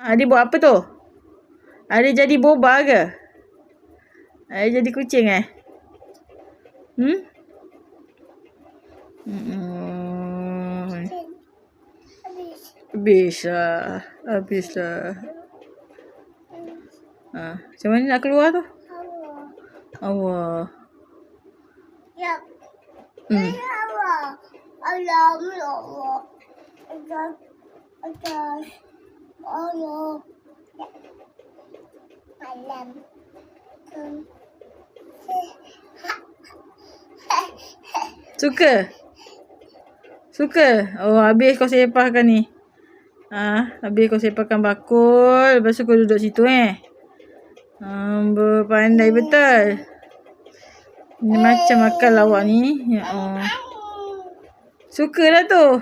Adik buat apa tu? Adik jadi boba ke? Adik jadi kucing Habis lah. Macam mana nak keluar tu? Allah. Ya. Allah. Allah. Malam. Suka? Oh, habis kau sepahkan ni. Habis kau sepahkan bakul. Lepas tu kau duduk situ Berpandai betul. Ni macam makan lawak ni. Ya Allah. Suka lah tu.